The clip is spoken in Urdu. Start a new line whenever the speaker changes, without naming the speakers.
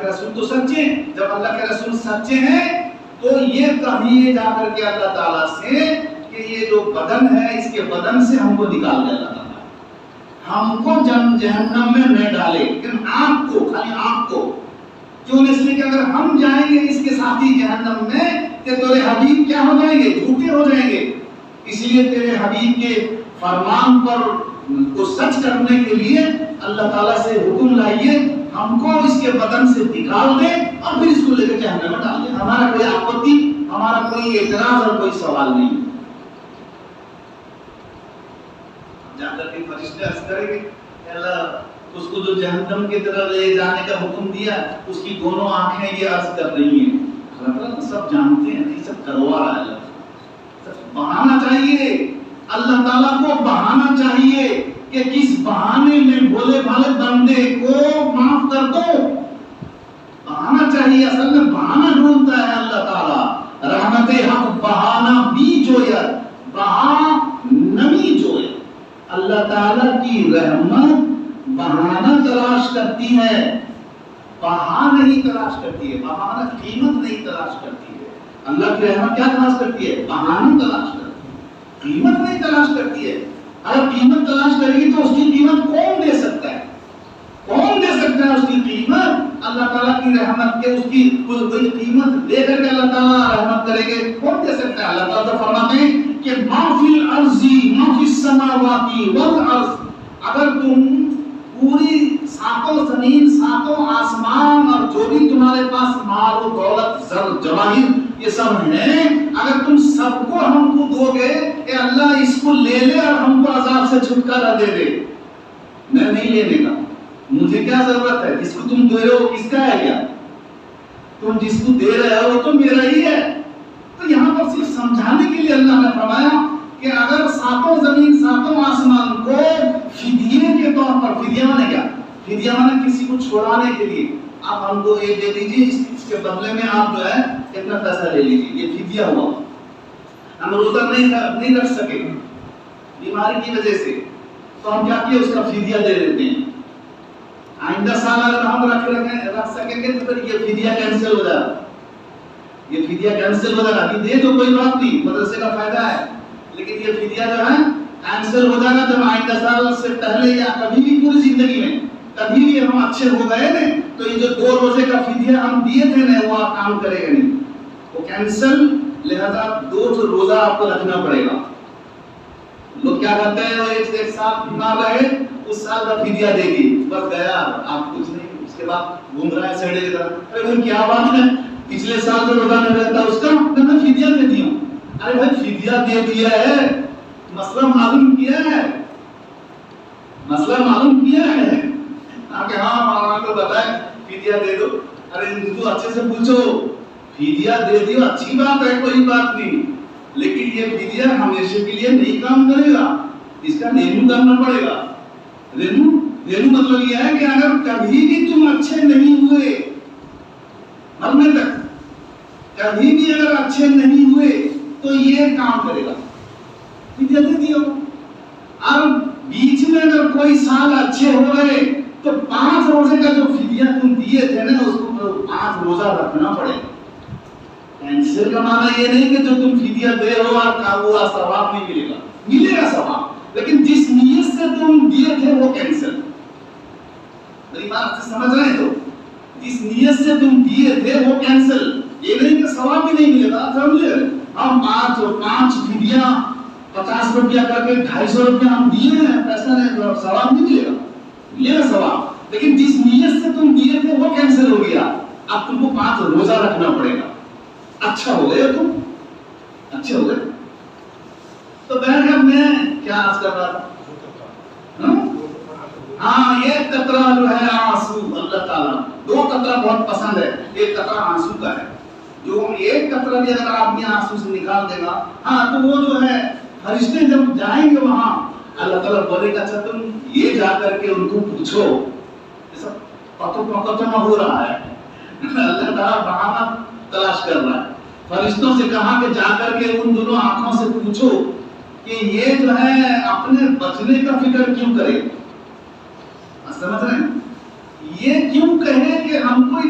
کے رسول تو سچے ہیں. جب اللہ کے رسول سچے ہیں تو یہ کہیے جا کر کے اللہ تعالیٰ سے کہ یہ جو بدن ہے اس کے بدن سے ہم کو نکال دے. اللہ تعالیٰ ہم کو جہنم میں نہ ڈالے، لیکن آپ کو، خالی آپ کو. کیوں؟ اس لیے کہ اگر ہم جائیں گے اس کے ساتھی جہنم میں کہ تیرے حبیب کیا ہو جائیں گے؟ جھوٹے ہو جائیں گے. اس لیے تیرے حبیب کے فرمان پر کو سچ کرنے کے لیے اللہ تعالیٰ سے حکم لائیے ہم کو اس کے بدن سے نکال دے اور پھر اس کو لے کے جہنم میں ڈال دے. ہمارا کوئی آپتی، ہمارا کوئی اعتراض اور کوئی سوال نہیں. جا کر کے فرشتے عرض کریں گے اللہ اس کو جو جہنم کی طرف لے جانے کا حکم دیا اس کی دونوں آنکھیں یہ عرض کر رہی ہیں. اللہ تعالیٰ تو سب جانتے ہیں، یہ سب کروا رہا ہے. بہانا چاہیے اللہ تعالیٰ کو، بہانا چاہیے کہ کس بہانے میں بھولے بھالے بندے کو معاف کر دو. بہانا چاہیے، اصل میں بہانا ڈھونڈتا ہے اللہ تعالیٰ. رحمت حق بہانا بھی جوید بہا نمی جوید. اللہ تعالیٰ کی رحمت بہانا تلاش کرتی ہے، بہا نہیں تلاش کرتی ہے. بہانا قیمت نہیں تلاش کرتی ہے. اللہ کی رحمت کیا تلاش کرتی ہے؟ بہانا تلاش کرتی ہے، قیمت نہیں تلاش کرتی ہے. اگر قیمت تلاش کرے گی تو اس کی قیمت کون دے سکتا ہے؟ کون دے سکتا ہے اس کی قیمت؟ اللہ تعالیٰ کی رحمت کے اس کی کوئی قیمت دے کر کے اللہ تعالیٰ رحمت کرے گے کون دے سکتا ہے؟ اللہ تعالیٰ فرماتے ہیں کہ ما فی الارض ما فی السماوات والارض. اگر تم پوری ساتوں زمین، ساتوں آسمان اور جو بھی تمہارے پاس مال و دولت، زر جواہر یہ سب ہیں، اگر تم سب کو ہم کو دو گے کہ اللہ اس کو لے لے اور ہم کو عذاب سے چھٹکارا دے دے، میں نہیں لینے کا. مجھے کیا ضرورت ہے؟ جس کو تم دے رہے ہو کس کا ہے؟ کیا تم جس کو دے رہے ہو وہ تو میرا ہی ہے. تو یہاں پر صرف سمجھانے کے لیے اللہ نے فرمایا کہ اگر ساتوں زمین ساتوں آسمان کو فدیے کے طور پر، فدیہ مانے کیا؟ فدیہ مانے کسی کو چھوڑانے کے لیے آپ ہم کو یہ دے دیجیے، اس کے بدلے میں آپ جو ہے اتنا پیسہ لے لیجیے، یہ فدیہ ہوا. ہم روزہ نہیں رکھ سکے بیماری کی وجہ سے تو ہم کیا کیے؟ اس کا فدیہ دے دیتے ہیں. آئندہ سال اگر ہم رکھ سکیں گے تو پھر یہ فدیہ کینسل ہو جائے گا. یہ فدیہ کینسل ہو جائے گا. ابھی دے تو کوئی بات نہیں، مدرسے کا فائدہ ہے، لیکن یہ فدیہ جو ہے کینسل ہو جائے گا جب آئندہ سال سے پہلے یا کبھی بھی پوری زندگی میں کبھی بھی ہم اچھے ہو گئے نا تو یہ جو 2 روزے کا فدیہ ہم دیے تھے نا وہ کام کرے گا نہیں، وہ کینسل. لہذا 2 روزہ آپ کو رکھنا پڑے گا. لوگ کیا کرتے ہیں وہ ایک سال بیمار رہے اس سال کا فدیہ دے گی، بس گیا آپ کچھ نہیں. اس کے بعد گھوم رہا ہے سڑے کی طرح، ارے بھائی کیا بات ہے پچھلے سال جو روزہ نہیں رہتا اس کا میں فدیہ دے دیا. ارے بھائی فدیہ دے دیا ہے، مسئلہ معلوم کیا ہے، مسئلہ معلوم کیا ہے کہ ہاں مولانا کو بتائیں فدیہ دے دو. ارے ان کو اچھے سے پوچھو، فدیہ دے دیو اچھی بات ہے، کوئی بات نہیں، لیکن یہ فدیہ ہمیشہ کے لیے نہیں کام کرے گا، اس کا رینیو کرنا پڑے گا. رینیو مطلب یہ ہے کہ اگر کبھی بھی تم اچھے نہیں ہوئے مرنے تک، کبھی بھی اگر اچھے نہیں ہوئے تو یہ کام کرے گا، فدیہ دے دیو. اور بیچ میں اگر کوئی سال اچھے ہو گئے تو 5 روزے کا جو فدیہ تم دیے تھے نا اس کو 5 روزہ رکھنا پڑے گا. کینسل کا معنی یہ نہیں کہ جو تم فدیہ دے ہو اور وہ ثواب نہیں ملے گا، ملے گا ثواب، لیکن جس نیت سے تم دیے تھے وہ کینسل. میری بات سے سمجھ رہے ہیں؟ تو جس نیت سے تم دیے تھے وہ کینسل. یہ نہیں کہ ثواب بھی نہیں ملے گا. سمجھے؟ ہم 5 فدیہ 50 روپیہ کر کے 250 روپیہ ہم دیے ہیں، پیسہ نہیں، ثواب نہیں ملے گا، ملے گا ثواب، لیکن جس نیت سے تم دیے تھے وہ کینسل ہو گیا. اب تم کو 5 روزہ رکھنا پڑے گا. اچھا ہو گئے تم، اچھے ہو گئے. تو بہرحال میں کیا عرض کر رہا تھا؟ ہاں ایک قطرہ جو ہے آنسو، اللہ تعالیٰ 2 قطرہ بہت پسند ہے، ایک قطرہ آنسو کا ہے. جو ایک قطرہ بھی اگر آدمی آنسو سے نکال دے گا ہاں تو وہ جو ہے فرشتے جب جائیں گے وہاں اللہ تعالیٰ بولے گا اچھا تم یہ جا کر کے ان کو پوچھو، یہ سب پتہ ہو رہا ہے. اللہ تعالیٰ بہانہ تلاش کر رہا ہے. فرشتوں سے کہا کہ جا کر کے ان دونوں آنکھوں سے پوچھو کہ یہ جو ہے اپنے بچنے کا فکر کیوں کرے. سمجھ رہے ہیں؟ یہ کیوں کہے کہ ہم کو